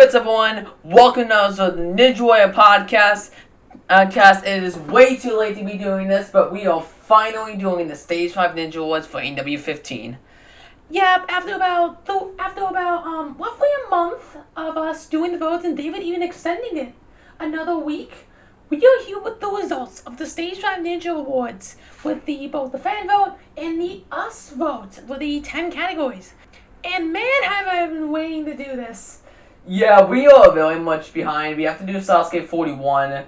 What's everyone? Welcome to the Ninja Warrior podcast. It is way too late to be doing this, but we are finally doing the Stage 5 Ninja Awards for AW15. Yeah, after about roughly a month of us doing the votes and David even extending it another week, we are here with the results of the Stage 5 Ninja Awards with both the fan vote and the us vote for the 10 categories. And man, have I been waiting to do this. Yeah, we are very much behind. We have to do Sasuke 41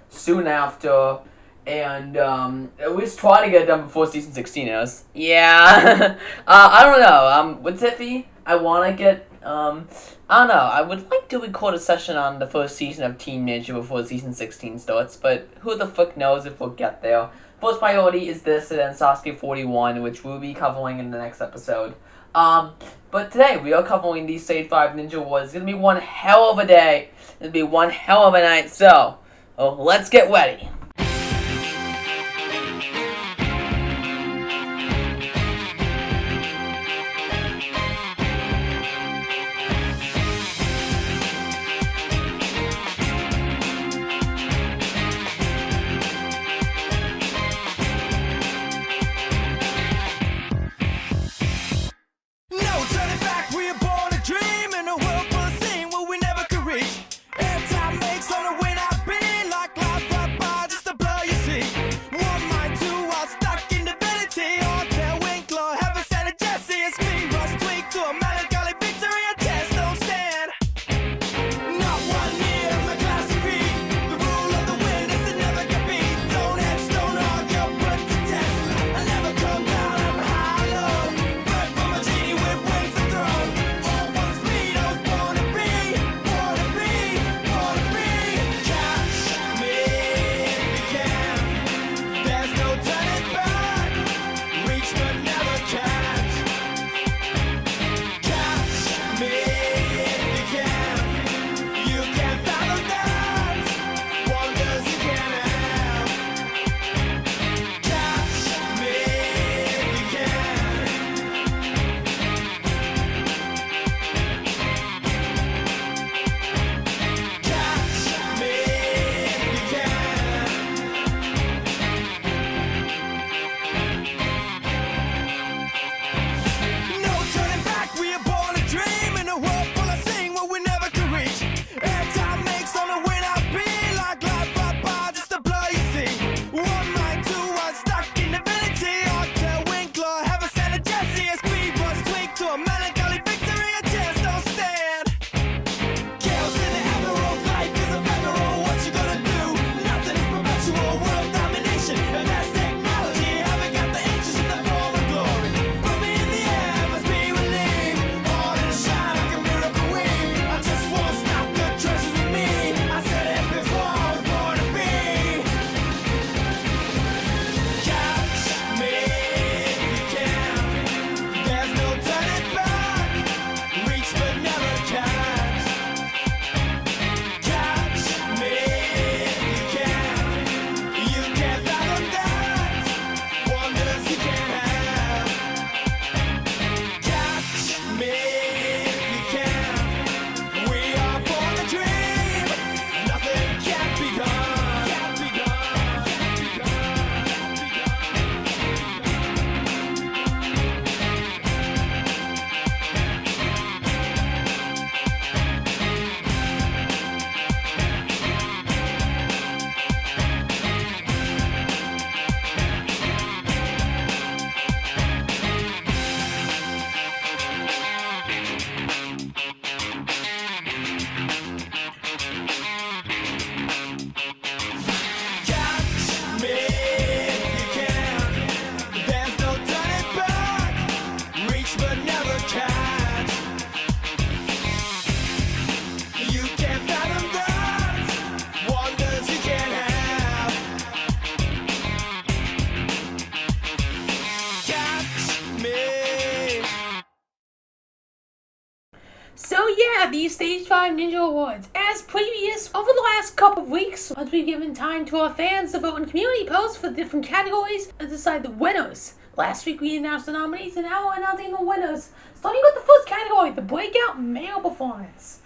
soon after, and we're just trying to get it done before season 16 is. Yeah, I don't know. With Tiffy, I want to get, I don't know. I would like to record a session on the first season of Team Ninja before season 16 starts, but who the fuck knows if we'll get there. First priority is this, and then Sasuke 41, which we'll be covering in the next episode. But today we are covering the Stage 5 Ninja Awards. It's gonna be one hell of a day. It'll be one hell of a night. So, let's get ready. So yeah, the Stage 5 Ninja Awards. As previous, over the last couple of weeks, once we've given time to our fans to vote in community posts for different categories and decide the winners. Last week we announced the nominees, and now we're announcing the winners. Starting with the first category, the Breakout Male Performance.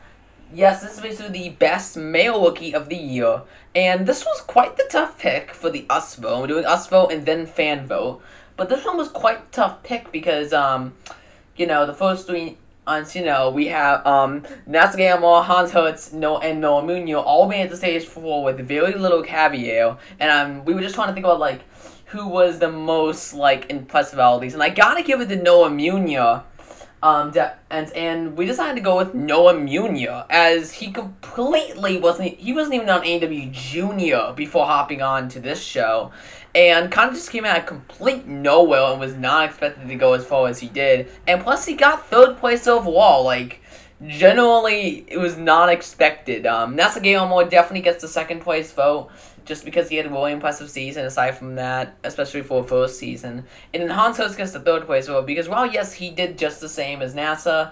Yes, this is basically the best male rookie of the year. And this was quite the tough pick for the us vote. We're doing us vote and then fan vote. But this one was quite a tough pick because, the first three ones, we have Natsuki Amor, Hans Hertz, and Noah Munoz all made it to stage 4 with very little caveat. And we were just trying to think about, like, who was the most, like, impressive out of these. And I gotta give it to Noah Munoz. And we decided to go with Noah Munoz, as he completely wasn't even on AEW Junior before hopping on to this show, and kind of just came out of complete nowhere and was not expected to go as far as he did, and plus he got 3rd place overall. Like, generally, it was not expected. Natsuki Amor definitely gets the 2nd place vote, just because he had a really impressive season aside from that, especially for a first season. And then Hans Hertz gets the 3rd place vote because, well, yes, he did just the same as NASA.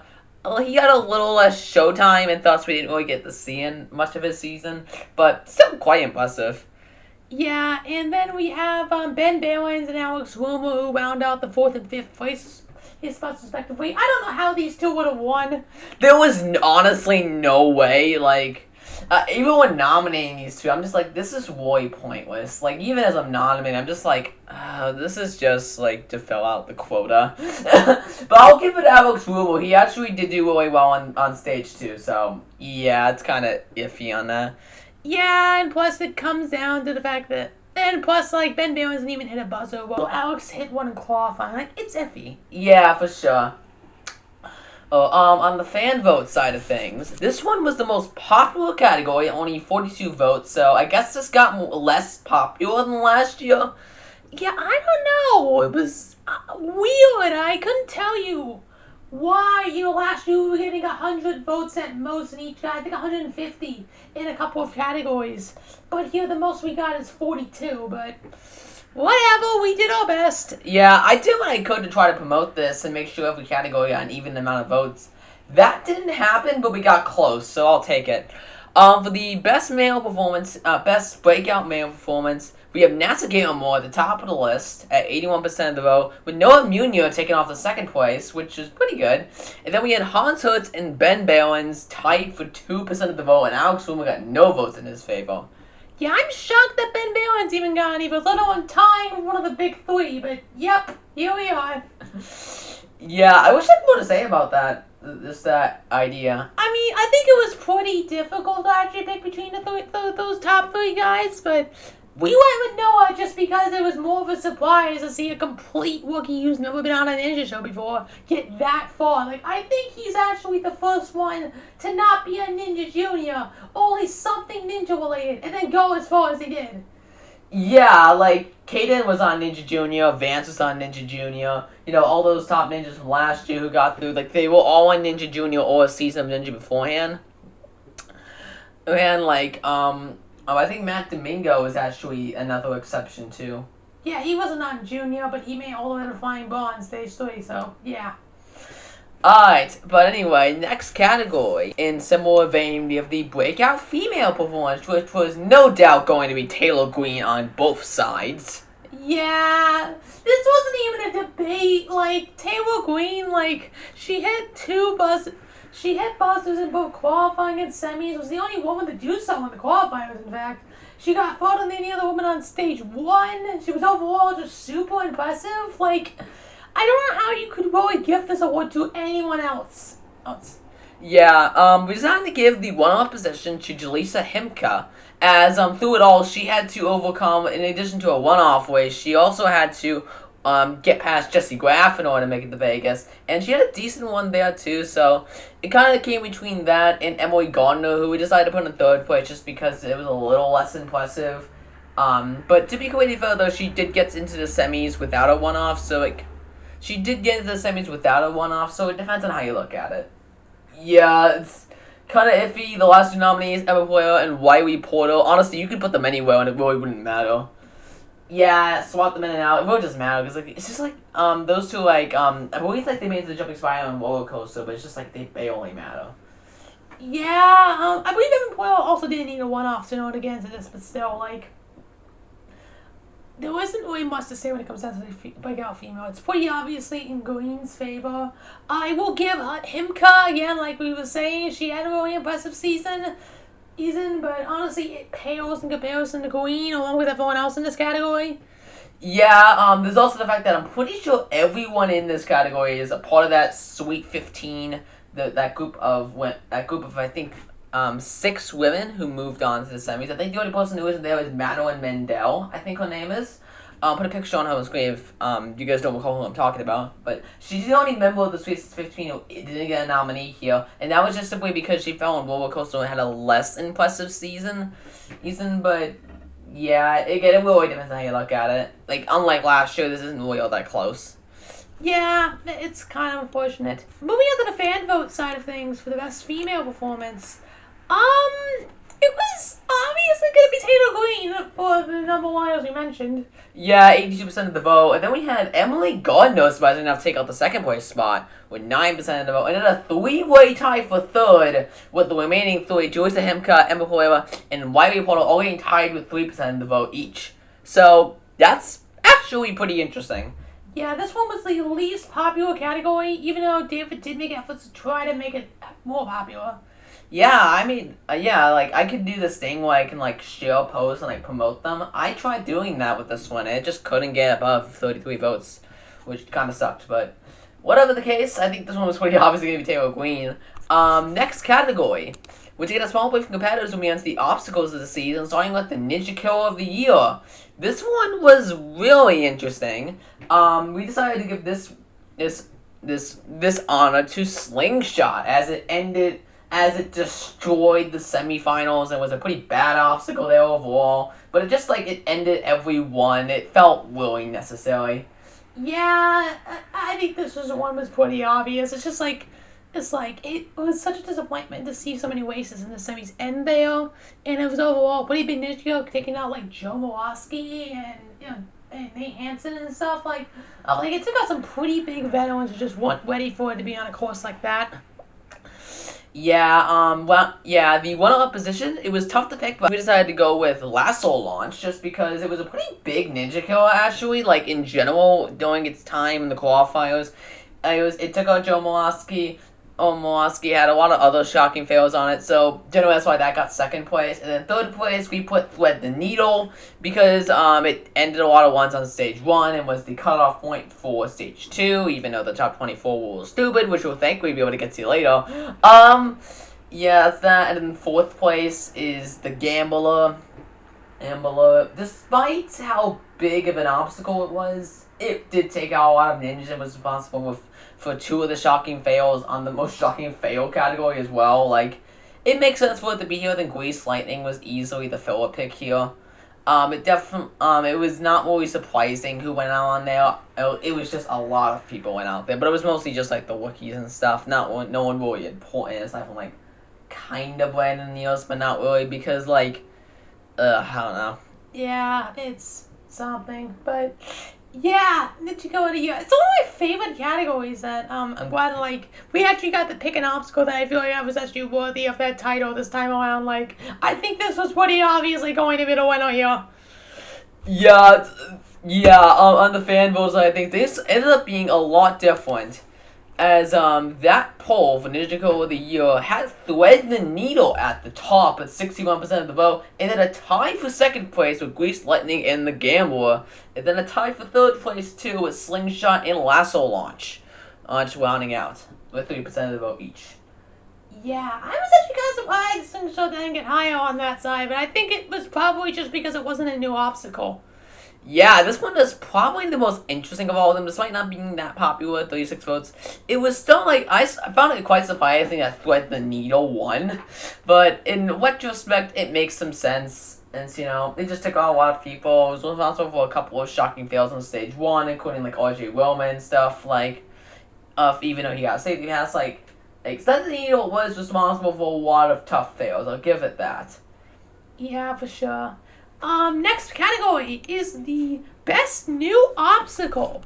He got a little less showtime, and thus we didn't really get to see in much of his season, but still quite impressive. Yeah, and then we have Ben Bowens and Alex Wilmer, who round out the 4th and 5th place his spots respectively. I don't know how these two would have won. There was honestly no way, like, even when nominating these two, I'm just like, this is way pointless. Like, even as I'm nominating, I'm just like, this is just, like, to fill out the quota. But I'll give it to Alex Wilmer. He actually did do really well on stage, too. So, yeah, it's kind of iffy on that. Yeah, and plus it comes down to the fact that, and plus, like, Ben Bowens didn't even hit a buzzer. Well, Alex hit one in qualifying. Like, it's iffy. Yeah, for sure. On the fan vote side of things, this one was the most popular category, only 42 votes, so I guess this got less popular than last year. Yeah, I don't know. It was weird. I couldn't tell you why. Last year we were getting 100 votes at most in each, I think 150 in a couple of categories. But here the most we got is 42, but whatever, we did our best. Yeah, I did what I could to try to promote this and make sure every category got an even amount of votes. That didn't happen, but we got close, so I'll take it. For the best male performance, best breakout male performance, we have Natsuki Amor at the top of the list at 81% of the vote, with Noah Munoz taking off the 2nd place, which is pretty good. And then we had Hans Hertz and Ben Bowens tied for 2% of the vote, and Alex Wilmer got no votes in his favor. Yeah, I'm shocked that Ben Bowens even got any votes, let alone tying with one of the big 3, but yep, here we are. Yeah, I wish I had more to say about that. Just that idea. I mean, I think it was pretty difficult to actually pick between those top 3 guys, but we went with Noah just because it was more of a surprise to see a complete rookie who's never been on a Ninja show before get that far. Like, I think he's actually the first one to not be a Ninja Junior, or at least something Ninja related, and then go as far as he did. Yeah, like, Kaden was on Ninja Junior, Vance was on Ninja Junior, all those top ninjas from last year who got through, like, they were all on Ninja Junior or a season of Ninja beforehand. And, like, I think Matt Domingo is actually another exception, too. Yeah, he wasn't on Junior, but he made all the way to Flying Ball on stage 3, so, yeah. Alright, but anyway, next category. In similar vein, we have the breakout female performance, which was no doubt going to be Taylor Green on both sides. Yeah, this wasn't even a debate. Like, Taylor Green, like, she hit buzzers in both qualifying and semis. Was the only woman to do so in the qualifiers, in fact. She got farther than any other woman on stage 1. She was overall just super impressive. Like, I don't know how you could really give this award to anyone else. Yeah, we decided to give the one-off position to Jalisa Himka, as through it all, she had to overcome, in addition to a one-off race, she also had to get past Jessie Graff in order to make it to Vegas, and she had a decent one there too, so it kind of came between that and Emily Gardner, who we decided to put in 3rd place just because it was a little less impressive. But to be completely fair though, she did get into the semis without a one-off, so it depends on how you look at it. Yeah, it's kind of iffy. The last 2 nominees, Emma Player and Wiley Porter. Honestly, you could put them anywhere and it really wouldn't matter. Yeah, swap them in and out. It really doesn't matter because it's just like those two I believe like they made it to the Jumping Spiral and Roller Coaster, but it's just like they barely matter. Yeah, I believe Emma Player also didn't need a one-off in order to get into this, but still, like, there wasn't really much to say when it comes down to the breakout female. It's pretty obviously in Green's favor. I will give Himka, again, like we were saying, she had a really impressive season, but honestly, it pales in comparison to Green, along with everyone else in this category. Yeah, there's also the fact that I'm pretty sure everyone in this category is a part of that Sweet 15, that group of I think 6 women who moved on to the semis. I think the only person who isn't there is Madeline Mendel, I think her name is. Put a picture on her screen if you guys don't recall who I'm talking about. But she's the only member of the Sweet 15 who didn't get a nominee here. And that was just simply because she fell on roller coaster and had a less impressive season. But yeah, it really depends on how you look at it. Like, unlike last year, this isn't really all that close. Yeah, it's kind of unfortunate. Moving on to the fan vote side of things for the best female performance. It was obviously going to be Taylor Green for the number one, as we mentioned. Yeah, 82% of the vote. And then we had Emily Gardner, surprisingly enough, take out the second place spot with 9% of the vote. And then a 3-way tie for third with the remaining 3, Joyce Himka, Emma Pereira, and Wiley Porter all getting tied with 3% of the vote each. So that's actually pretty interesting. Yeah, this one was the least popular category, even though David did make efforts to try to make it more popular. Yeah, I mean, like, I could do this thing where I can, like, share a post and, like, promote them. I tried doing that with this one, and it just couldn't get above 33 votes, which kind of sucked, but whatever the case, I think this one was pretty obviously going to be Taylor Green. Next category, we're taking a small break from competitors when we enter the obstacles of the season, starting with the Ninja Killer of the Year. This one was really interesting. We decided to give this honor to Slingshot, as it destroyed the semifinals and was a pretty bad obstacle there overall. But it ended every one. It felt really necessary. Yeah, I think this one was pretty obvious. It was such a disappointment to see so many races in the semis end there. And it was overall pretty big Ninja taking out, like, Joe Mawowski and Nate Hansen and stuff. Like, it took out some pretty big veterans who just weren't ready for it to be on a course like that. Yeah, the runner-up position, it was tough to pick, but we decided to go with Lasso Launch just because it was a pretty big Ninja Killer, actually, like, in general, during its time in the qualifiers. It took out Joe Mawowski. Mawowski had a lot of other shocking fails on it, so generally that's why that got second place. And then third place, we put Thread the Needle, because it ended a lot of ones on stage 1 and was the cutoff point for stage 2, even though the top 24 rule was stupid, which we'll thankfully be able to get to later. Yeah, that's that. And then fourth place is the Gambler. Despite how big of an obstacle it was, it did take out a lot of ninjas and was responsible for 2 of the shocking fails on the most shocking fail category as well. Like, it makes sense for it to be here. I think Grease Lightning was easily the filler pick here. It was not really surprising who went out on there. It was just a lot of people went out there, but it was mostly just like the rookies and stuff. No one really important aside from like kind of Brandon Neals, but not really because like I don't know. Yeah, it's something, but yeah, Ninja Killer of the Year. It's one of my favorite categories that I'm glad we actually got to pick an obstacle that I feel like I was actually worthy of that title this time around. Like, I think this was pretty obviously going to be the winner here. Yeah, on the fan votes, I think this ended up being a lot different. As that poll for Ninja Killer of the Year had Thread the Needle at the top at 61% of the vote, and then a tie for second place with Grease Lightning and the Gambler, and then a tie for third place too with Slingshot and Lasso Launch, just rounding out with 3% of the vote each. Yeah, I was actually kind of surprised Slingshot didn't get higher on that side, but I think it was probably just because it wasn't a new obstacle. Yeah, this one is probably the most interesting of all of them, despite not being that popular at 36 votes. It was still, I found it quite surprising that Thread the Needle won, but in retrospect, it makes some sense. And, it just took on a lot of people. It was responsible for a couple of shocking fails on stage 1, including, RJ Wilman and stuff, even though he got safety pass, Thread the Needle was responsible for a lot of tough fails, I'll give it that. Yeah, for sure. Next category is the best new obstacle.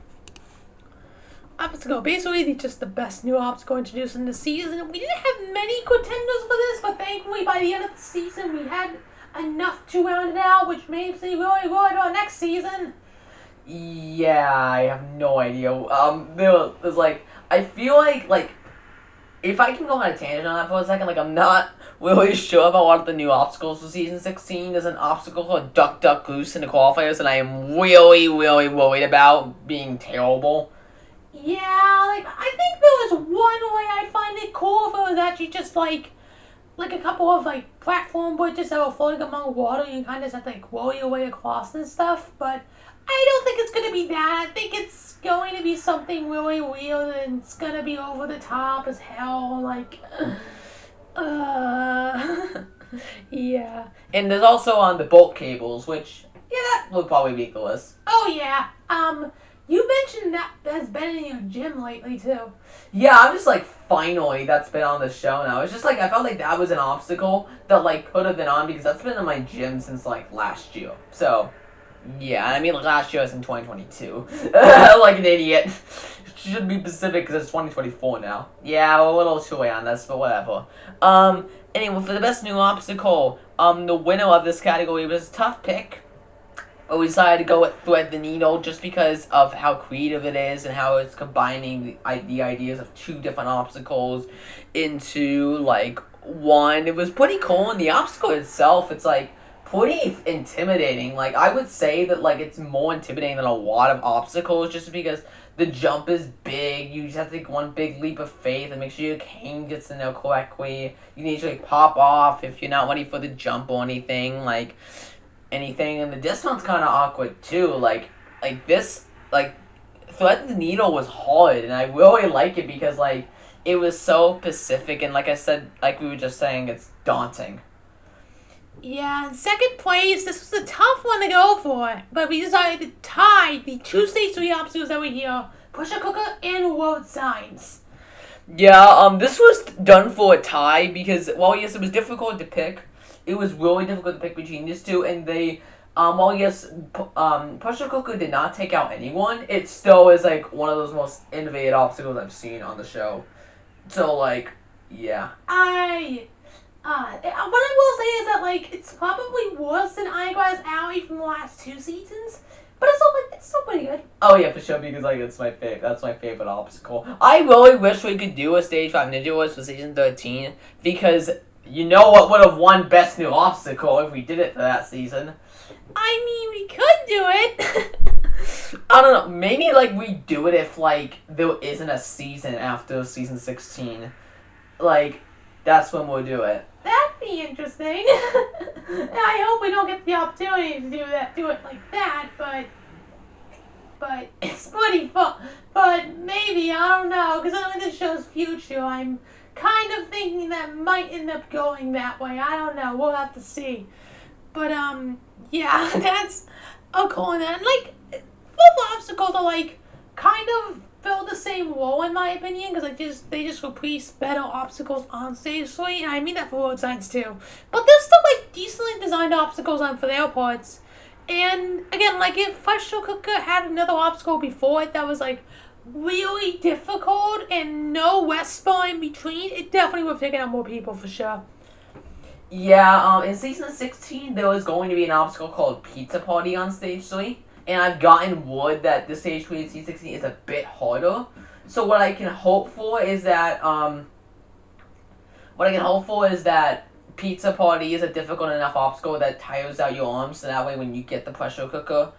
Basically just the best new obstacle introduced in the season. We didn't have many contenders for this, but thankfully by the end of the season we had enough to round it out, which makes me really good on next season. Yeah, I have no idea. There's like, I feel like if I can go on a tangent on that for a second, like I'm not really sure about what the new obstacles for season 16. There's an obstacle called Duck Duck Goose in the qualifiers, and I am really worried about being terrible. Yeah, like I think there was one way I find it cool if it was actually just like a couple of like platform bridges that were floating among water. You kind of just have to like roll your way across and stuff. But I don't think it's gonna be that. I think it's going to be something really weird and it's gonna be over the top as hell. Like, yeah. And there's also on the bolt cables, which yeah, that would probably be the list. Oh yeah. You mentioned that has been in your gym lately too. Yeah, I'm just like, finally, that's been on the show now. It's just like, I felt like that was an obstacle that like could have been on because that's been in my gym since like last year. So, yeah, I mean last year was in 2022. Like an idiot. Should be Pacific because it's 2024 now. Yeah, we're a little too late on this, but whatever. Anyway, for the best new obstacle, the winner of this category was a tough pick. But we decided to go with Thread the Needle just because of how creative it is and how it's combining the ideas of two different obstacles into, like, one. It was pretty cool, and the obstacle itself, it's, like, pretty intimidating. Like, I would say that, like, it's more intimidating than a lot of obstacles just because the jump is big. You just have to take one big leap of faith and make sure your cane gets in there correctly. You need to, like, pop off if you're not ready for the jump or anything, like anything, and this one's kind of awkward too. Like this, like Thread the Needle was hard, and I really like it because like it was so specific, and like I said, like we were just saying, it's daunting. Yeah, in second place, this was a tough one to go for, but we decided to tie the two stage 3 obstacles that were here: pressure cooker and road signs. Yeah, this was done for a tie because while yes, it was difficult to pick. It was really difficult to pick between these two, and they, while yes, pressure cooker did not take out anyone, it still is, like, one of those most innovative obstacles I've seen on the show. So, like, yeah. What I will say is that, like, it's probably worse than Eyeglass Alley from the last 2 seasons, but it's still pretty good. Oh, yeah, for sure, because, like, that's my favorite obstacle. I really wish we could do a Stage 5 Ninja Wars for Season 13, because you know what would have won Best New Obstacle if we did it for that season? I mean, we could do it. I don't know. Maybe, like, we do it if, like, there isn't a season after Season 16. Like, that's when we'll do it. That'd be interesting. I hope we don't get the opportunity to do it like that, but it's pretty fun. But maybe, I don't know, because I know this show's future, I'm kind of thinking that might end up going that way. I don't know. We'll have to see. But, yeah, that's a cool one. And, like, both obstacles are, like, kind of fill the same role, in my opinion, because they just replace better obstacles on stage 3. And I mean that for road signs, too. But there's still, like, decently designed obstacles on for their parts. And, again, like, if Pressure Cooker had another obstacle before it that was, like, really difficult and no West spot in between, it definitely would have taken out more people for sure. Yeah, in Season 16, there was going to be an obstacle called Pizza Party on Stage 3, and I've gotten word that the Stage 3 in Season 16 is a bit harder. So what I can hope for is that, Pizza Party is a difficult enough obstacle that tires out your arms, so that way when you get the pressure cooker,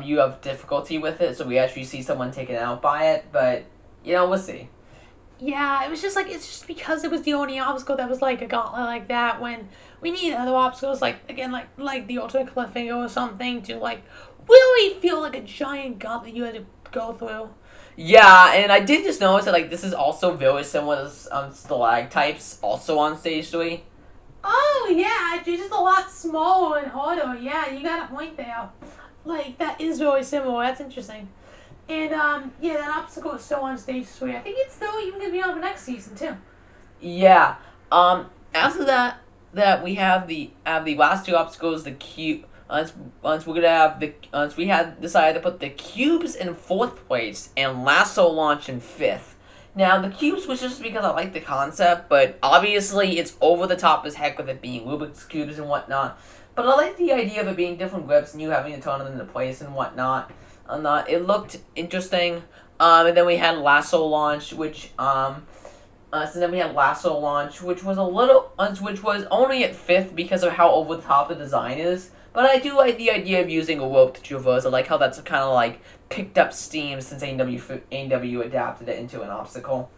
you have difficulty with it, so we actually see someone taken out by it, but, you know, we'll see. Yeah, it's just because it was the only obstacle that was like a gauntlet like that, when we need other obstacles, like, again, like the ultimate cliffhanger or something, to, like, really feel like a giant gauntlet you had to go through. Yeah, and I did just notice that, like, this is also very similar to stalactites, also on Stage 3. Oh, yeah, it's just a lot smaller and harder. Yeah, you got a point there. Like, that is very similar. That's interesting. And, yeah, that obstacle is still on Stage 3. I think it's still even going to be on the next season, too. Yeah. After that we have the last two obstacles, the cube. Once we had decided to put the cubes in 4th place and lasso launch in 5th. Now, the cubes was just because I like the concept, but obviously it's over the top as heck with it being Rubik's Cubes and whatnot. But I like the idea of it being different grips and you having to turn them into place and whatnot. It looked interesting. And then we had Lasso launch, which which was which was only at fifth because of how over the top the design is. But I do like the idea of using a rope to traverse. I like how that's kind of like picked up steam since AEW adapted it into an obstacle.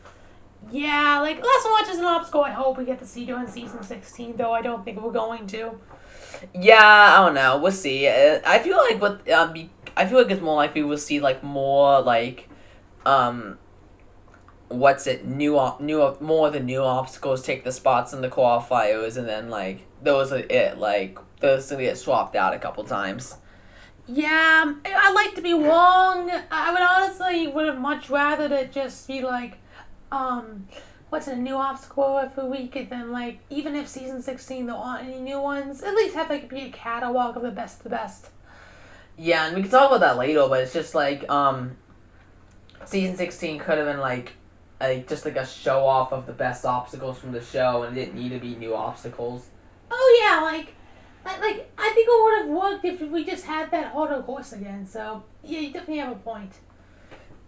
Yeah, like last launch is an obstacle I hope we get to see during season 16, though I don't think we're going to. Yeah, I don't know. We'll see. I feel like I feel like it's more likely we'll see like more like what's it more of the new obstacles take the spots in the qualifiers, and then like those are it like those gonna get swapped out a couple times. Yeah, I'd like to be wrong. I would honestly would have much rather to just be like, what's a new obstacle every week, and then like even if season 16 there aren't any new ones, at least have like be a catalog of the best. Yeah, and we can talk about that later, but it's just like season 16 could have been like just like a show off of the best obstacles from the show, and it didn't need to be new obstacles. Oh yeah, like I think it would have worked if we just had that harder course again. So yeah, you definitely have a point.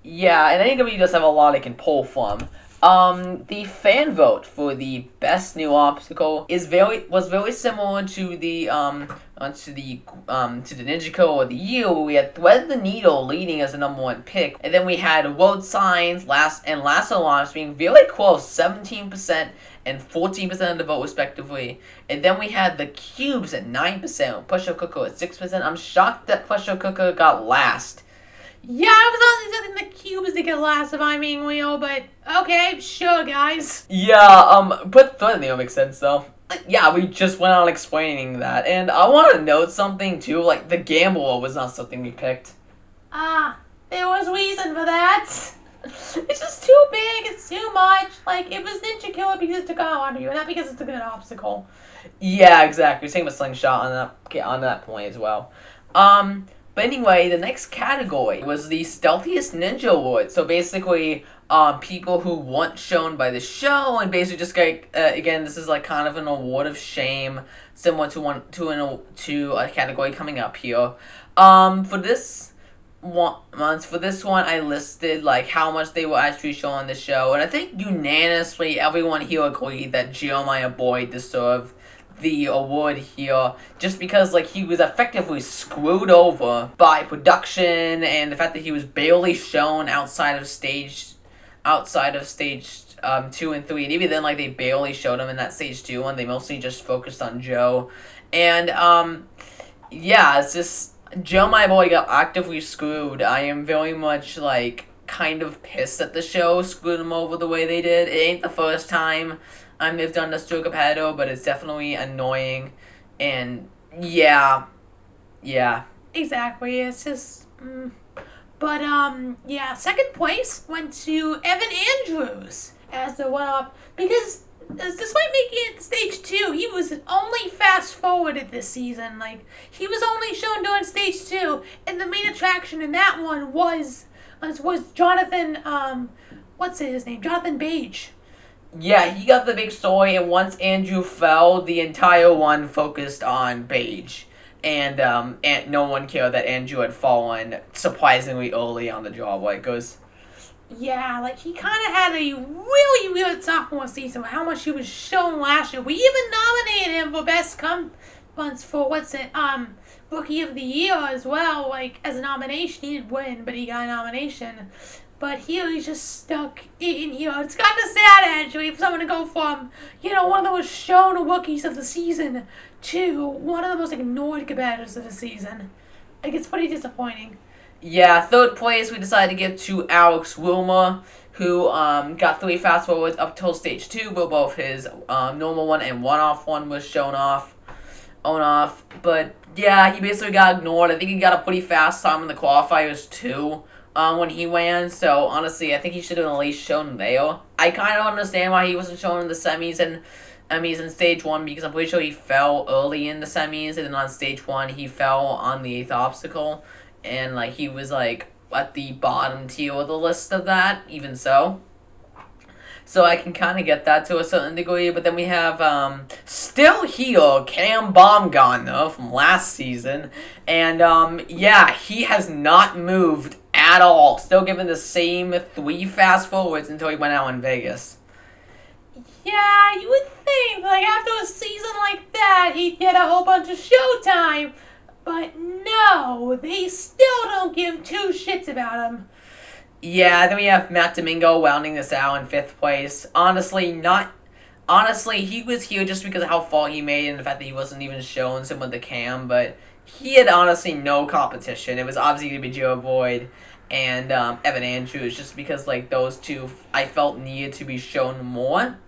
Yeah, and AEW does have a lot it can pull from. The fan vote for the best new obstacle was very similar to the to the Ninja Co of the year, where we had Thread the Needle leading as the number one pick, and then we had Road Signs, Lasso Launch being very close, 17% and 14% of the vote respectively, and then we had the Cubes at 9%, Push Up Cooker at 6%. I'm shocked that Push Up Cooker got last. Yeah, I was only expecting the Cubes to get last if I'm being real, but okay, sure, guys. Yeah, but Thread the Needle makes sense though. Yeah, we just went on explaining that, and I want to note something too. Like the Gambler was not something we picked. There was reason for that. It's just too big. It's too much. Like it was Ninja Killer because it took out on you, not because it took an obstacle. Yeah, exactly. Same with Slingshot on that point as well. But anyway, the next category was the Stealthiest Ninja Award. So basically, people who weren't shown by the show, and basically just like again, this is like kind of an award of shame, similar to a category coming up here. For this one, I listed like how much they were actually shown on the show, and I think unanimously everyone here agreed that Jeremiah Boyd deserved the award here, just because like he was effectively screwed over by production and the fact that he was barely shown outside of stage 2 and 3, and even then like they barely showed him in that stage 2 one. They mostly just focused on Joe, and yeah, it's just Jeremiah Boyd got actively screwed. I am very much like kind of pissed that the show screwed him over the way they did. It ain't the first time they've done this to a competitor, but it's definitely annoying, and yeah. Exactly. It's just, but yeah. Second place went to Evan Andrews as the one-up because despite making it to stage 2, he was only fast forwarded this season. Like he was only shown during stage 2, and the main attraction in that one was Jonathan. What's his name? Jonathan Page. Yeah, he got the big story, and once Andrew fell, the entire one focused on Page. And no one cared that Andrew had fallen surprisingly early on the job. Like, goes. Yeah, like he kind of had a really weird sophomore season with how much he was shown last year. We even nominated him for best Rookie of the Year as well, like as a nomination. He didn't win, but he got a nomination. But here he's just stuck in here. It's kind of sad, actually, for someone to go from, one of the most shown rookies of the season to one of the most ignored competitors of the season. Like, it's pretty disappointing. Yeah, third place we decided to give to Alex Wilmer, who got 3 fast forwards up till stage 2, but both his normal one and one-off one was shown off. But yeah, he basically got ignored. I think he got a pretty fast time in the qualifiers too. When he ran, so honestly, I think he should have at least shown there. I kind of understand why he wasn't shown in the semis and in stage 1, because I'm pretty sure he fell early in the semis, and then on stage 1 he fell on the 8th obstacle, and like he was like at the bottom tier of the list of that, even so. So I can kind of get that to a certain degree. But then we have still heel Cam Baumgartner from last season. And yeah, he has not moved at all. Still given the same 3 fast forwards until he went out in Vegas. Yeah, you would think, like, after a season like that, he'd get a whole bunch of showtime. But no, they still don't give 2 shits about him. Yeah, then we have Matt Domingo rounding this out in 5th place. Honestly, he was here just because of how far he made and the fact that he wasn't even showing some with the cam, but he had honestly no competition. It was obviously going to be Joe Boyd and Evan Andrews, just because, like, those two I felt needed to be shown more.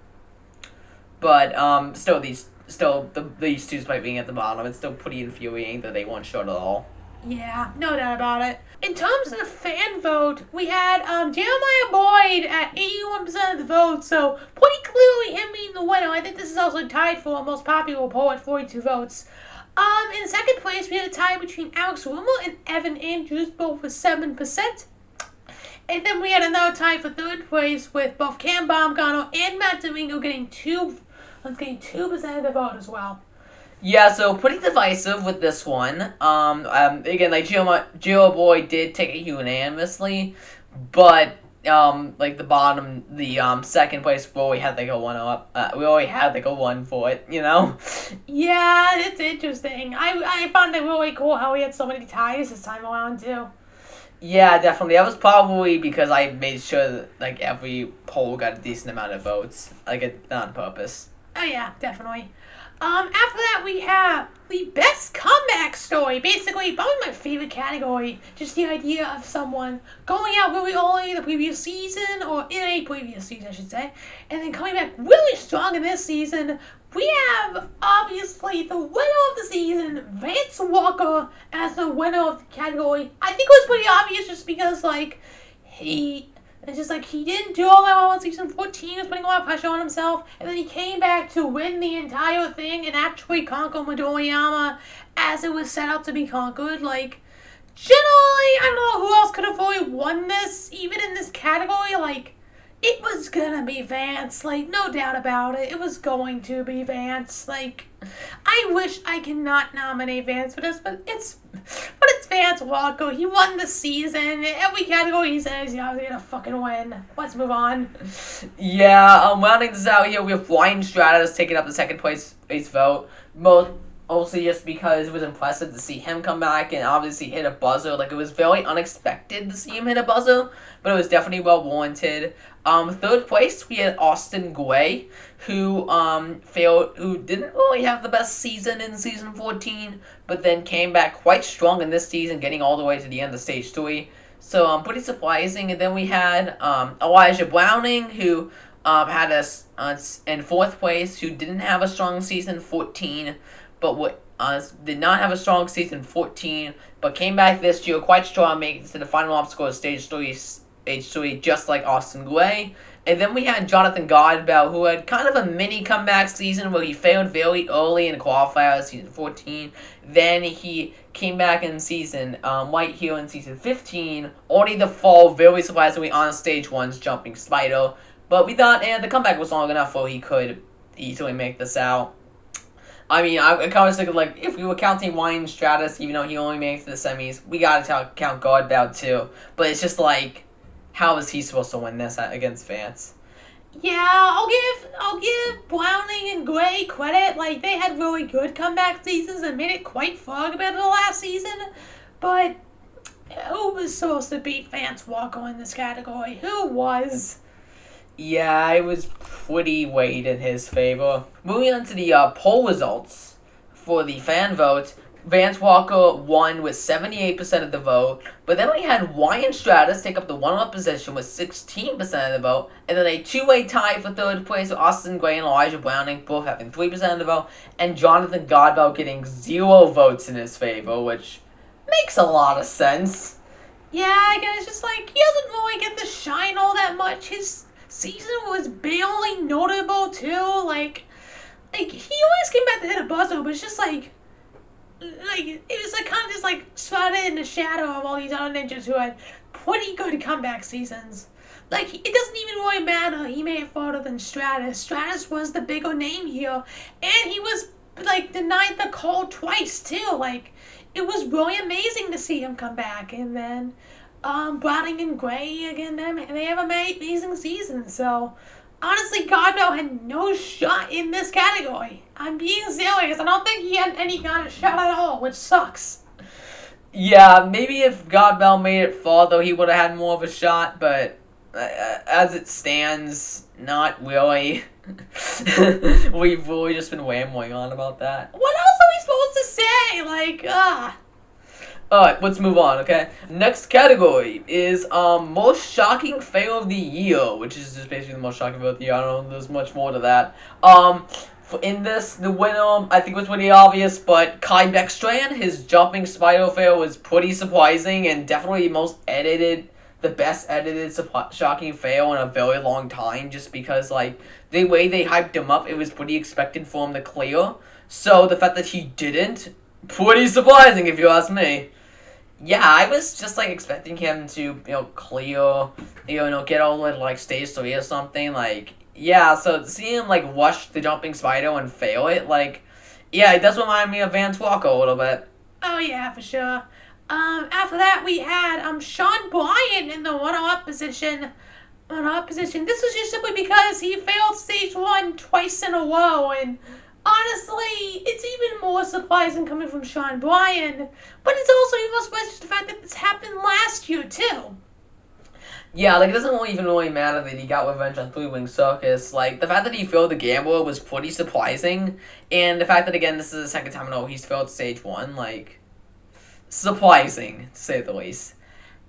But these two despite being at the bottom, it's still pretty infuriating that they weren't shown at all. Yeah, no doubt about it. In terms of the fan vote, we had Jeremiah Boyd at 81% of the vote, so pretty clearly him being the winner. I think this is also tied for most popular poll at 42 votes. In second place, we had a tie between Alex Rumor and Evan Andrews, both with 7%. And then we had another tie for third place with both Cam Baumgartner and Matt Domingo getting 2% of the vote as well. Yeah, so pretty divisive with this one. Again, like Gio Boy did take it unanimously, but like the second place, we already had like a 1 up. We already had like a 1 for it, you know. Yeah, it's interesting. I found it really cool how we had so many ties this time around too. Yeah, definitely. That was probably because I made sure that like every poll got a decent amount of votes, like on purpose. Oh yeah, definitely. After that we have the best comeback story. Basically, probably my favorite category. Just the idea of someone going out really early the previous season, or in a previous season, I should say, and then coming back really strong in this season. We have, obviously, the winner of the season, Vance Walker, as the winner of the category. I think it was pretty obvious just because, like, he didn't do all that well in season 14. He was putting a lot of pressure on himself. And then he came back to win the entire thing and actually conquer Midoriyama as it was set out to be conquered. Like, generally, I don't know who else could have really won this, even in this category. Like, it was gonna be Vance. Like, no doubt about it. It was going to be Vance. Like, I wish I could not nominate Vance for this, but it's Vance Walker. He won the season. Every category he says, yeah, he's gonna fucking win. Let's move on. Yeah, rounding this out here, we have Ryan Stratus taking up the second place vote. Mostly just because it was impressive to see him come back and obviously hit a buzzer. Like, it was very unexpected to see him hit a buzzer, but it was definitely well warranted. Third place, we had Austin Gray, who didn't really have the best season in season 14, but then came back quite strong in this season, getting all the way to the end of stage 3. So, pretty surprising. And then we had Elijah Browning, who had us in fourth place, who didn't have a strong season 14, but did not have a strong season 14, but came back this year quite strong, making it to the final obstacle of stage 3, just like Austin Gray. And then we had Jonathan Godbout, who had kind of a mini comeback season where he failed very early in the qualifier season 14. Then he came back in season, right here in season 15, only to fall very surprisingly on stage 1's Jumping Spider. But we thought, the comeback was long enough where he could easily make this out. I mean, I kind of was thinking, like, if we were counting Ryan Stratus, even though he only made it to the semis, we gotta count Godbout too. But it's just like, how is he supposed to win this against Vance? Yeah, I'll give Browning and Gray credit. Like, they had really good comeback seasons and made it quite far compared to the last season. But who was supposed to beat Vance Walker in this category? Who was? Yeah, it was pretty weighed in his favor. Moving on to the poll results for the fan vote, Vance Walker won with 78% of the vote, but then we had Ryan Stratus take up the one-up position with 16% of the vote, and then a two-way tie for third place with Austin Gray and Elijah Browning both having 3% of the vote, and Jonathan Godbout getting 0 votes in his favor, which makes a lot of sense. Yeah, I guess just like, he doesn't really get to shine all that much. His season was barely notable too. Like he always came back to hit a buzzer, but it's just like it was like kind of just like spotted in the shadow of all these other ninjas who had pretty good comeback seasons. like, it doesn't even really matter. He made it farther than Stratus. Stratus was the bigger name here, and he was, like, denied the call twice, too. Like, it was really amazing to see him come back, and then, Browning and Gray, again, they have an amazing season, so, honestly, Godwell had no shot in this category. I'm being serious. I don't think he had any kind of shot at all, which sucks. Yeah, maybe if Godbell made it far, though, he would have had more of a shot, but as it stands, not really. We've really just been wambling on about that. What else are we supposed to say? Alright, let's move on, okay? Next category is most shocking fail of the year, which is just basically the most shocking fail of the year. I don't know if there's much more to that. In this, the winner, I think was pretty obvious, but Kai Beckstrand, his jumping spider fail was pretty surprising and definitely the best edited shocking fail in a very long time, just because, like, the way they hyped him up, it was pretty expected for him to clear. So the fact that he didn't, pretty surprising if you ask me. Yeah, I was just, like, expecting him to, clear, get all the way to, like, stage 3 or something, like... Yeah, so seeing him, like, rush the jumping spider and fail it, like, yeah, it does remind me of Vance Walker a little bit. Oh, yeah, for sure. After that, we had, Sean Bryan in the runner-up position. This was just simply because he failed stage 1 twice in a row, and honestly, it's even more surprising coming from Sean Bryan, but it's also even surprising the fact that this happened last year, too. Yeah, like, it doesn't even really matter that he got revenge on Three Wing Circus. Like, the fact that he failed the Gambler was pretty surprising. And the fact that, again, this is the second time in a row he's failed stage 1, like, surprising, to say the least.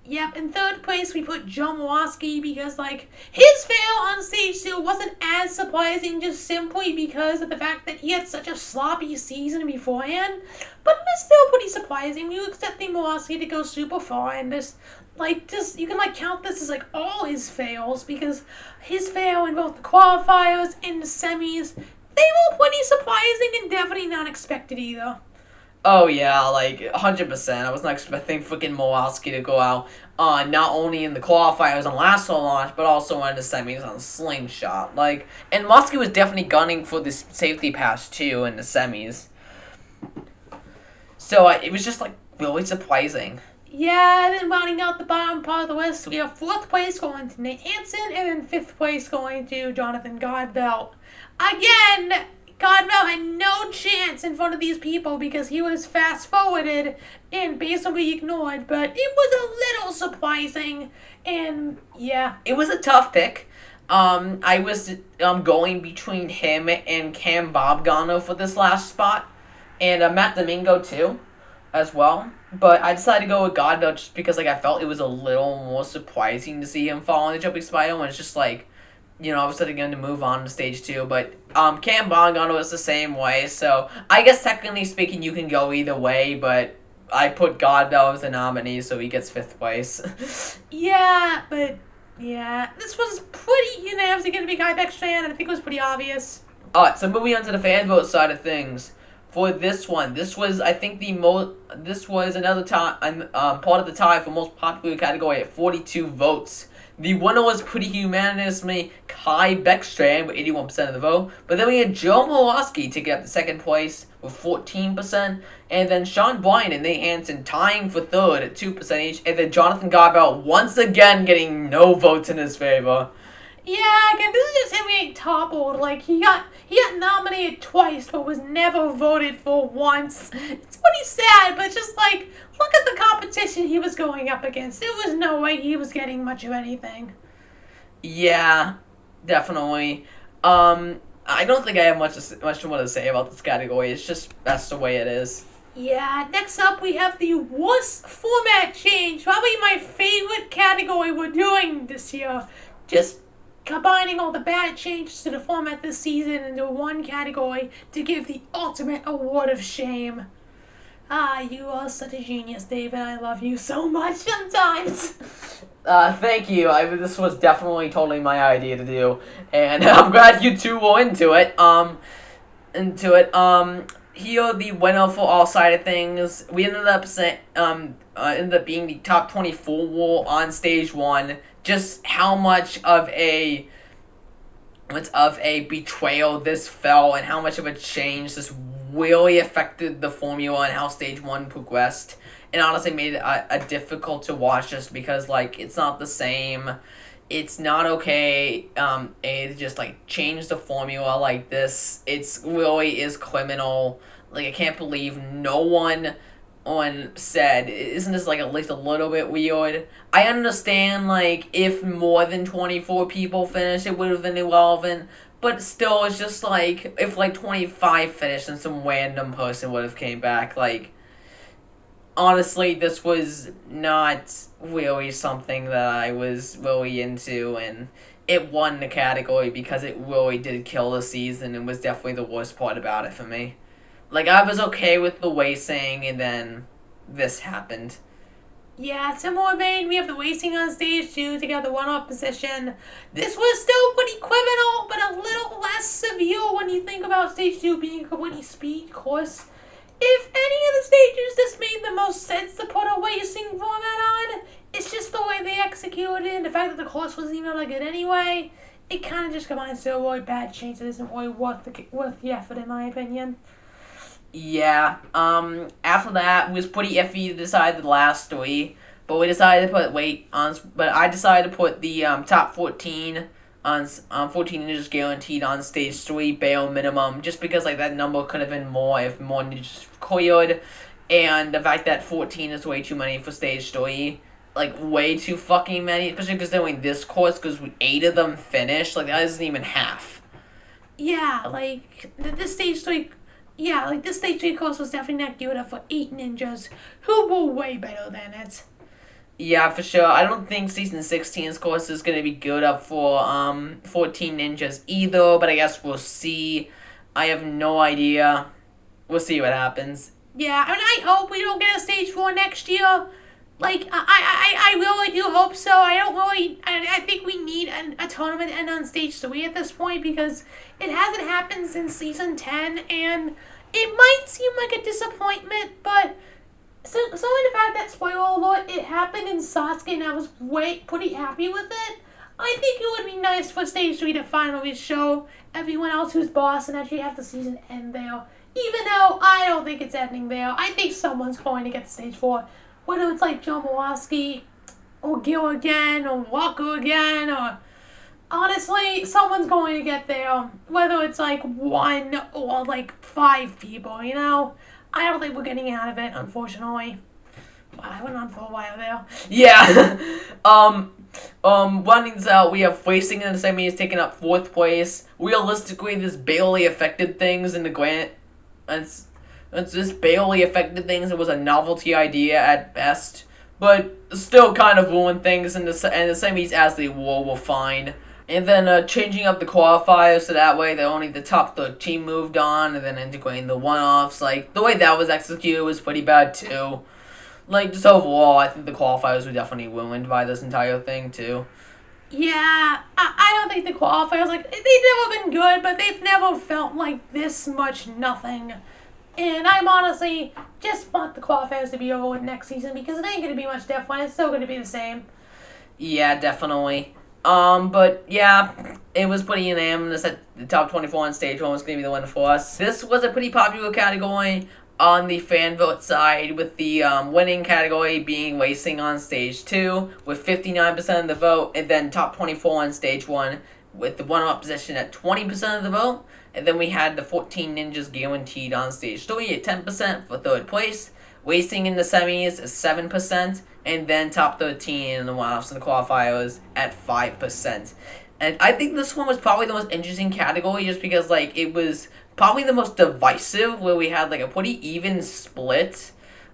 Yep, in third place we put Joe Morawski because, like, his fail on stage 2 wasn't as surprising just simply because of the fact that he had such a sloppy season beforehand. But it was still pretty surprising. We were expecting Morawski to go super far, and you can, like, count this as, like, all his fails, because his fail in both the qualifiers and the semis, they were pretty surprising and definitely not expected either. Oh, yeah, like, 100%. I was not expecting freaking Morawski to go out, not only in the qualifiers on lasso launch, but also in the semis on slingshot. Like, and Morawski was definitely gunning for this safety pass, too, in the semis. So, it was just, like, really surprising. Yeah, and then rounding out the bottom part of the list, we have 4th place going to Nate Hansen, and then 5th place going to Jonathan Godbell. Again, Godbell had no chance in front of these people because he was fast-forwarded and basically ignored, but it was a little surprising, and yeah. It was a tough pick. I was going between him and Cam Bobgano for this last spot, and Matt Domingo too, as well. But I decided to go with Godbell just because, like, I felt it was a little more surprising to see him fall on the jumping spider, and it's just like, I was going to move on to stage 2, but Cam Bongano was the same way, so I guess technically speaking you can go either way, but I put Godbell as the nominee, so he gets 5th place. Yeah, but, yeah, this was pretty unanimously going to be Kai Beckstrand, and I think it was pretty obvious. Alright, so moving on to the fan vote side of things. For this one, this was, I think, this was another time, part of the tie for most popular category at 42 votes. The winner was pretty unanimously Kai Beckstrand with 81% of the vote. But then we had Joe Morawski taking up the 2nd place with 14%. And then Sean Bryan and Nate Hansen tying for 3rd at 2% each. And then Jonathan Godbell once again getting no votes in his favor. Yeah, again, this is just him getting toppled. Like, he got nominated twice, but was never voted for once. It's pretty sad, but it's just like, look at the competition he was going up against. There was no way he was getting much of anything. Yeah, definitely. I don't think I have much more to say about this category. It's just, that's the way it is. Yeah, next up we have the worst format change. Probably my favorite category we're doing this year. Just combining all the bad changes to the format this season into one category to give the ultimate award of shame. Ah, you are such a genius, David. I love you so much sometimes. Thank you. This was definitely totally my idea to do, and I'm glad you two were into it. Here, the winner for all side of things, we ended up being the top 24 on stage 1. just how much of a betrayal this felt and how much of a change this really affected the formula and how stage 1 progressed, and honestly made it a difficult to watch just because like it's not the same. It's not okay. It just like change the formula like this. It's really is criminal. Like I can't believe no one said, isn't this like at least a little bit weird? I understand like if more than 24 people finished it would have been irrelevant, but still it's just like if like 25 finished and some random person would have came back, like honestly this was not really something that I was really into, and it won the category because it really did kill the season and was definitely the worst part about it for me. Like, I was okay with the racing, and then this happened. Yeah, similar vein, we have the racing on stage 2 to get the one-off position. This was still pretty criminal, but a little less severe when you think about stage 2 being a completely speed course. If any of the stages just made the most sense to put a racing format on, it's just the way they executed it, and the fact that the course wasn't even that good anyway, it kind of just combines to a really bad change that isn't really worth the effort, in my opinion. Yeah, after that, it was pretty iffy to decide the last 3, but we decided to put, but I decided to put the, top 14 on 14 ninjas guaranteed on stage 3 bare minimum, just because, like, that number could have been more if more ninjas cleared, and the fact that 14 is way too many for stage 3, like, way too fucking many, especially considering this course, because 8 of them finished, like, that isn't even half. Yeah, like, this stage 3... Yeah, like, this stage 3 course was definitely not good enough for 8 ninjas, who were way better than it. Yeah, for sure. I don't think Season 16's course is going to be good up for 14 ninjas either, but I guess we'll see. I have no idea. We'll see what happens. Yeah, I mean, I hope we don't get a stage 4 next year. Like, I really do hope so. I think we need a tournament end on stage 3 at this point because it hasn't happened since Season 10, and it might seem like a disappointment, but so in the fact that, spoiler alert, it happened in Sasuke and I was pretty happy with it, I think it would be nice for stage 3 to finally show everyone else who's boss and actually have the season end there. Even though I don't think it's ending there. I think someone's going to get to stage 4. Whether it's like Joe Mawaski, or Gil again, or Walker again, or... Honestly, someone's going to get there. Whether it's like 1 or like 5 people, you know? I don't think we're getting out of it, unfortunately. Wow, I went on for a while there. Yeah. Running this out, we have racing in the semis taking up 4th place. Realistically, this barely affected things in the grand... It's just barely affected things. It was a novelty idea at best, but still kind of ruined things. And the semis as they were fine. And then changing up the qualifiers so that way that only the top 13 moved on, and then integrating the one-offs. Like, the way that was executed was pretty bad too. Like, just overall, I think the qualifiers were definitely ruined by this entire thing too. Yeah, I don't think the qualifiers, like, they've never been good, but they've never felt like this much nothing. And I'm honestly just want the qualifiers to be over with next season because it ain't going to be much different. It's still going to be the same. Yeah, definitely. But yeah, it was pretty unanimous that the top 24 on stage 1 was going to be the winner for us. This was a pretty popular category on the fan vote side, with the winning category being racing on stage 2 with 59% of the vote, and then top 24 on stage 1 with the one-up position at 20% of the vote. And then we had the 14 ninjas guaranteed on stage 3 at 10% for 3rd place. Racing in the semis is 7%, and then top 13 in the one-offs and the qualifiers at 5%. And I think this one was probably the most interesting category just because, like, it was probably the most divisive, where we had, like, a pretty even split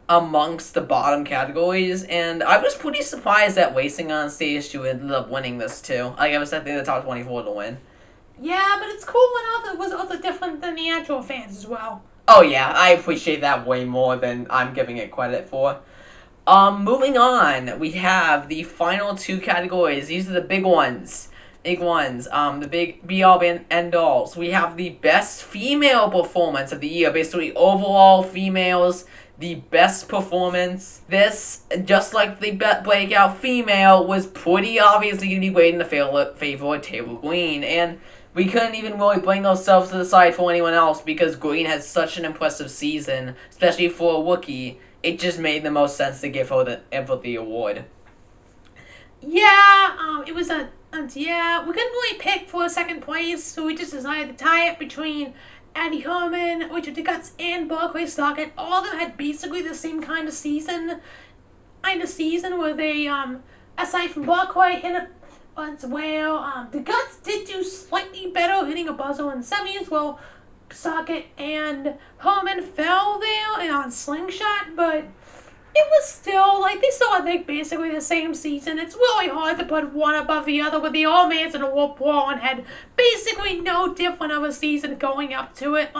amongst the bottom categories, and I was pretty surprised that racing on stage 2 ended up winning this too. Like, I was expecting the top 24 to win. Yeah, but it's cool when it was also different than the actual fans as well. Oh yeah, I appreciate that way more than I'm giving it credit for. Moving on, we have the final 2 categories. These are the big ones. The big be-all and end-alls. We have the best female performance of the year, basically overall females the best performance. This, just like the breakout female, was pretty obviously going to be weighted in the favor of Taylor Green, and we couldn't even really bring ourselves to the side for anyone else because Green had such an impressive season, especially for a rookie. It just made the most sense to give her the award. Yeah, it was yeah, we couldn't really pick for second place, so we just decided to tie it between Addie Herman, Richard DeGuts, and Barclay Stockett. All of them had basically the same kind of season where they, aside from Barclay, hit a bunch well. DeGuts did do slightly better, hitting a buzzer in the semis, while Stockett and Herman fell there and on Slingshot, but it was still, they still had, basically the same season. It's really hard to put one above the other with the All-Mans and the Warp War and had basically no different of a season going up to it.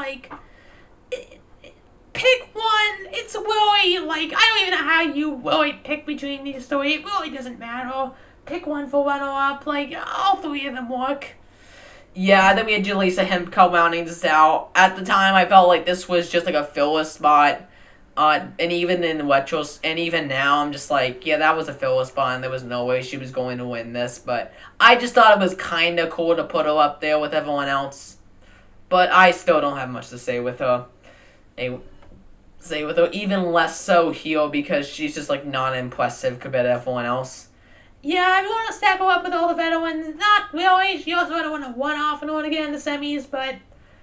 Pick one. It's really, I don't even know how you really pick between these three. It really doesn't matter. Pick one for runner-up. All three of them work. Yeah, then we had Julissa Hempco rounding this out. At the time, I felt like this was just a filler spot. And even even now, I'm just yeah, that was a filler spot, and there was no way she was going to win this. But I just thought it was kind of cool to put her up there with everyone else. But I still don't have much to say with her. Even less so here because she's just not impressive compared to everyone else. Yeah, if you want to stack her up with all the veterans, not really. She also had to win a one-off and one again in the semis, but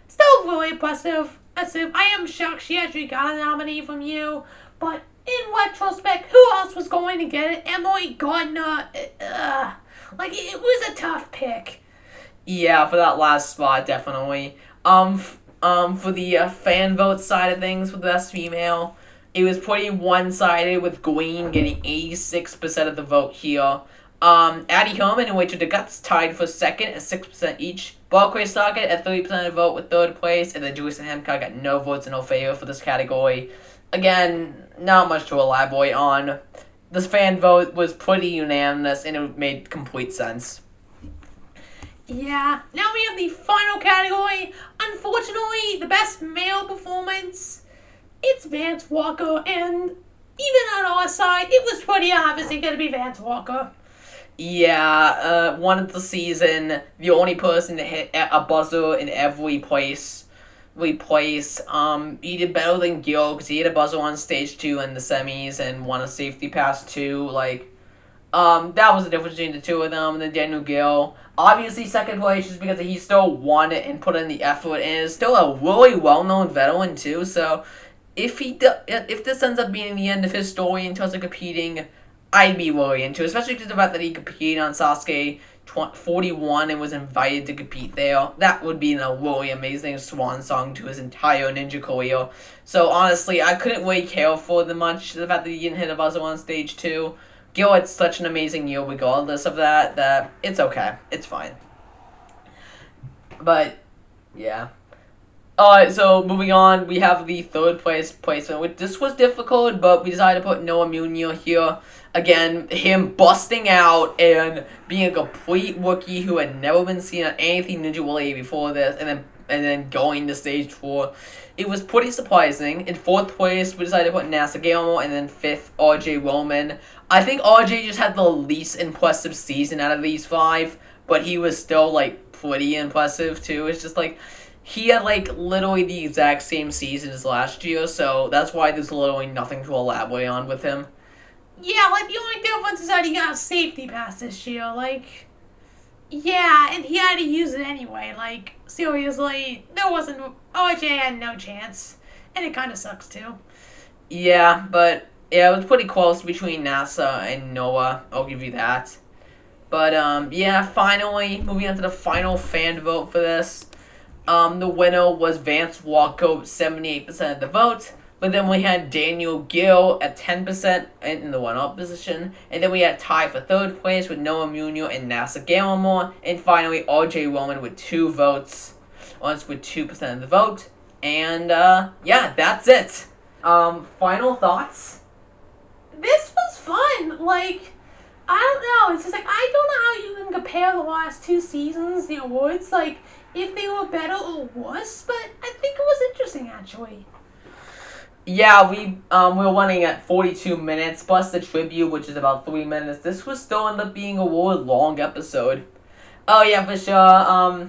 still really impressive. I am shocked she actually got a nominee from you, but in retrospect, who else was going to get it? Emily Gardner. It was a tough pick. Yeah, for that last spot, definitely. For the fan vote side of things for the best female, it was pretty one-sided with Green getting 86% of the vote here. Addie Herman and Rachel DeGuts tied for second at 6% each. Barclay Stockett at 30% of the vote with third place, and then Julissa Hempco got no votes in her favor for this category. Again, not much to elaborate on. This fan vote was pretty unanimous, and it made complete sense. Yeah, now we have the final category. Unfortunately, the best male performance, it's Vance Walker, and even on our side, it was pretty obviously going to be Vance Walker. Yeah, one of the season, the only person to hit a buzzer in every place. He did better than Gil because he hit a buzzer on stage 2 in the semis and won a safety pass too. That was the difference between the two of them. And then Daniel Gill, obviously second place just because he still won it and put in the effort and is still a really well-known veteran too. So if this ends up being the end of his story in terms of competing, I'd be really into it, especially because the fact that he competed on Sasuke 41 and was invited to compete there. That would be a really amazing swan song to his entire ninja career. So honestly, I couldn't really care for the fact that he didn't hit a buzzer on stage 2. Gil had such an amazing year regardless of that it's okay. It's fine. But, yeah. Alright, so moving on, we have the third place placement. This was difficult, but we decided to put Noah Munier here. Again, him busting out and being a complete rookie who had never been seen on anything Ninja Warrior before this, and then going to stage 4. It was pretty surprising. In 4th place, we decided to put Nasa Gilmore, and then 5th, RJ Roman. I think RJ just had the least impressive season out of these 5, but he was still, pretty impressive, too. It's just, he had, literally the exact same season as last year, so that's why there's literally nothing to elaborate on with him. Yeah, the only difference is that he got a safety pass this year, yeah, and he had to use it anyway, seriously, RJ had no chance, and it kind of sucks, too. Yeah, but, yeah, it was pretty close between NASA and Noah, I'll give you that. But, yeah, finally, moving on to the final fan vote for this. The winner was Vance Walker, 78% of the vote. But then we had Daniel Gill at 10% in the one-up position. And then we had tie for 3rd place with Noah Munier and Nasa Gallimore. And finally, RJ Roman with 2 votes. With 2% of the vote. And, yeah, that's it. Final thoughts? This was fun. I don't know. It's just, I don't know how you can compare the last 2 seasons, the awards, if they were better or worse. But I think it was interesting, actually. Yeah, we're running at 42 minutes plus the tribute, which is about 3 minutes. This will still end up being a really long episode. Oh yeah, for sure.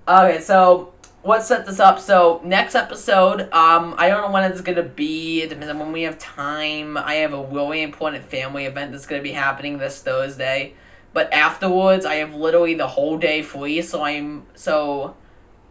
Okay, so let's set this up. So next episode, I don't know when it's gonna be. It depends on when we have time. I have a really important family event that's gonna be happening this Thursday, but afterwards, I have literally the whole day free. So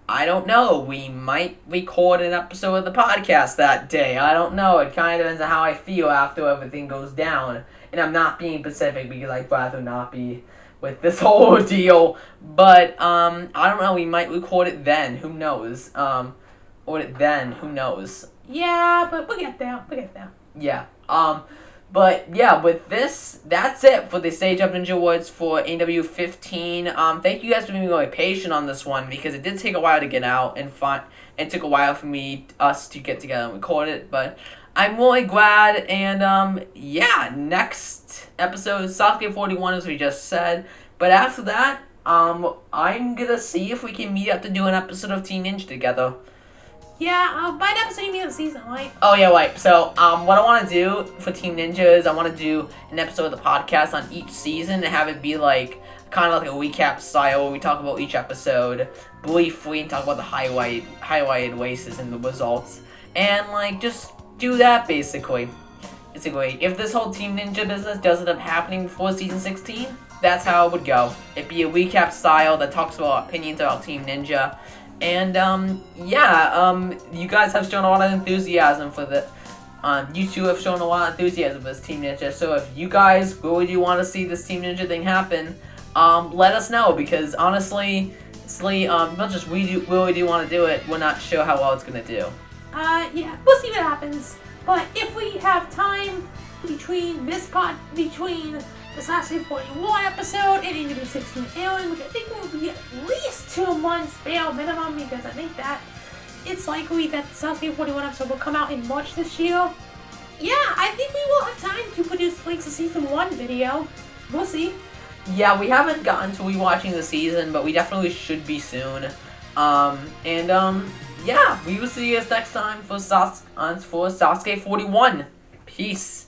I don't know. We might record an episode of the podcast that day. I don't know. It kind of depends on how I feel after everything goes down. And I'm not being specific because I'd rather not be with this whole ordeal. But I don't know. We might record it then. Who knows? Or then. Who knows? Yeah, but we'll get there. We'll get there. Yeah. But yeah, with this, that's it for the Stage Up Ninja Awards for AW15. Thank you guys for being really patient on this one because it did take a while to get out and fun. It took a while for us to get together and record it, but I'm really glad. And yeah, next episode is Sasuke 41, as we just said. But after that, I'm gonna see if we can meet up to do an episode of Team Ninja together. Yeah, by an episode you mean the season, right? Oh yeah, right. So, what I want to do for Team Ninja is I want to do an episode of the podcast on each season and have it be like kind of like a recap style where we talk about each episode briefly and talk about the highlighted races and the results, and like just do that basically. Basically, if this whole Team Ninja business does end up happening before season 16, that's how it would go. It'd be a recap style that talks about opinions about Team Ninja. And, yeah, you guys have shown a lot of enthusiasm for the, you two have shown a lot of enthusiasm for this Team Ninja, so if you guys really do want to see this Team Ninja thing happen, let us know, because honestly, not just we really do want to do it, we're not sure how well it's gonna do. Yeah, we'll see what happens, but if we have time between the Sasuke 41 episode and AW 16 airing, which I think will be at least 2 months bare minimum, because I think that it's likely that the Sasuke 41 episode will come out in March this year. Yeah, I think we will have time to produce Links to Season 1 video. We'll see. Yeah, we haven't gotten to rewatching the season, but we definitely should be soon. Yeah, we will see you guys next time for Sasuke 41. Peace.